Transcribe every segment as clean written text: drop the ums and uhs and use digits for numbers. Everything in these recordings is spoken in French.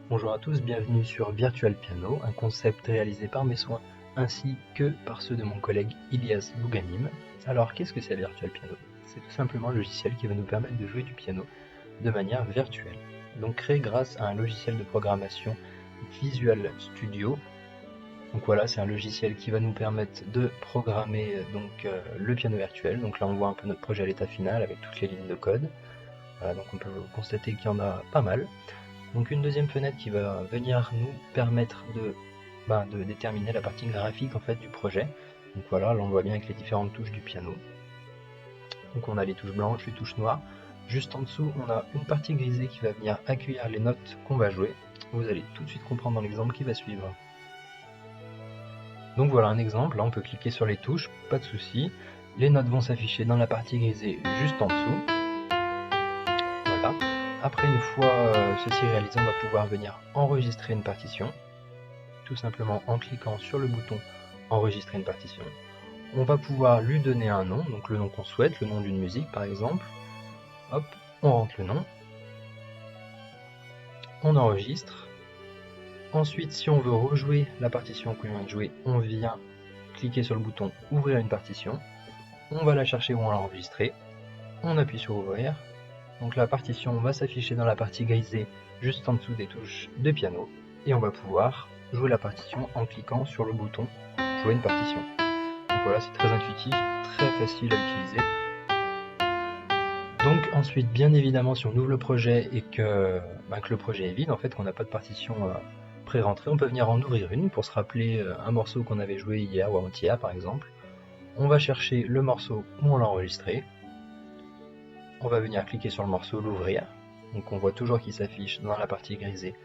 Bonjour à tous, bienvenue sur Virtual Piano, un concept réalisé par mes soins ainsi que par ceux de mon collègue Ilias Bouganim. Alors qu'est-ce que c'est Virtual Piano? C'est tout simplement un logiciel qui va nous permettre de jouer du piano de manière virtuelle. Donc créé grâce à un logiciel de programmation Visual Studio. Donc voilà, c'est un logiciel qui va nous permettre de programmer le piano virtuel. Donc là on voit un peu notre projet à l'état final avec toutes les lignes de code. Voilà, donc on peut constater qu'il y en a pas mal. Donc une deuxième fenêtre qui va venir nous permettre de déterminer la partie graphique en fait du projet. Donc voilà, là on voit bien avec les différentes touches du piano. Donc on a les touches blanches, les touches noires. Juste en dessous, on a une partie grisée qui va venir accueillir les notes qu'on va jouer. Vous allez tout de suite comprendre dans l'exemple qui va suivre. Donc voilà un exemple, là on peut cliquer sur les touches, pas de souci. Les notes vont s'afficher dans la partie grisée juste en dessous. Voilà. Après, une fois ceci réalisé, on va pouvoir venir enregistrer une partition, tout simplement en cliquant sur le bouton enregistrer une partition. On va pouvoir lui donner un nom, donc le nom qu'on souhaite, le nom d'une musique par exemple. Hop, on rentre le nom, on enregistre. Ensuite, si on veut rejouer la partition qu'on vient de jouer, on vient cliquer sur le bouton ouvrir une partition. On va la chercher où on l'a enregistrée. On appuie sur ouvrir. Donc la partition va s'afficher dans la partie grisée juste en dessous des touches de piano et on va pouvoir jouer la partition en cliquant sur le bouton jouer une partition. Donc voilà, c'est très intuitif, très facile à utiliser. Donc ensuite, bien évidemment, si on ouvre le projet et que le projet est vide, en fait qu'on n'a pas de partition pré-rentrée, on peut venir en ouvrir une pour se rappeler un morceau qu'on avait joué hier ou avant-hier par exemple. On va chercher le morceau où on l'a enregistré. On va venir cliquer sur le morceau, l'ouvrir. Donc on voit toujours qu'il s'affiche dans la partie grisée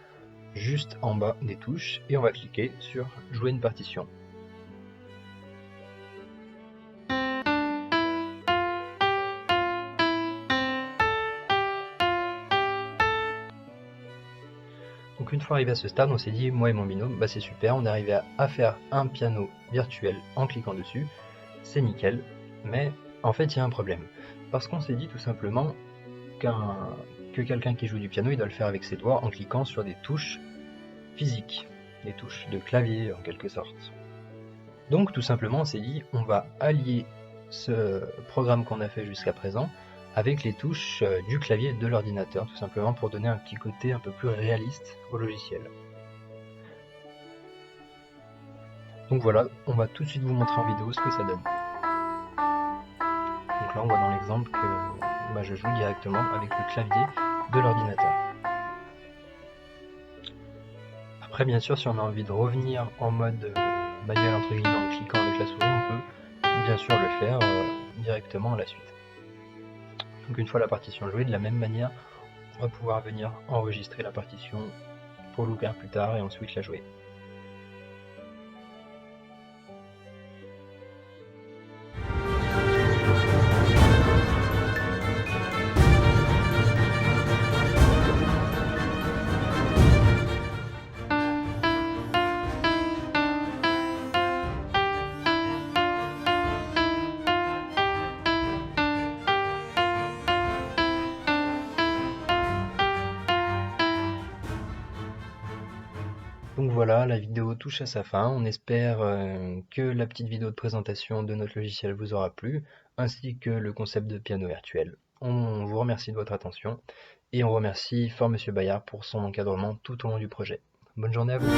juste en bas des touches et on va cliquer sur jouer une partition. Donc une fois arrivé à ce stade, on s'est dit, moi et mon binôme, c'est super, on est arrivé à faire un piano virtuel en cliquant dessus, c'est nickel, mais en fait il y a un problème. Parce qu'on s'est dit tout simplement que quelqu'un qui joue du piano, il doit le faire avec ses doigts en cliquant sur des touches physiques, des touches de clavier en quelque sorte. Donc tout simplement on s'est dit, on va allier ce programme qu'on a fait jusqu'à présent avec les touches du clavier de l'ordinateur, tout simplement pour donner un petit côté un peu plus réaliste au logiciel. Donc voilà, on va tout de suite vous montrer en vidéo ce que ça donne. Donc là on voit dans l'exemple que je joue directement avec le clavier de l'ordinateur. Après bien sûr si on a envie de revenir en mode manuel entre guillemets en cliquant avec la souris, on peut bien sûr le faire directement à la suite. Donc une fois la partition jouée, de la même manière, on va pouvoir venir enregistrer la partition pour l'ouvrir plus tard et ensuite la jouer. Donc voilà, la vidéo touche à sa fin. On espère que la petite vidéo de présentation de notre logiciel vous aura plu, ainsi que le concept de piano virtuel. On vous remercie de votre attention et on remercie fort Monsieur Bayard pour son encadrement tout au long du projet. Bonne journée à vous.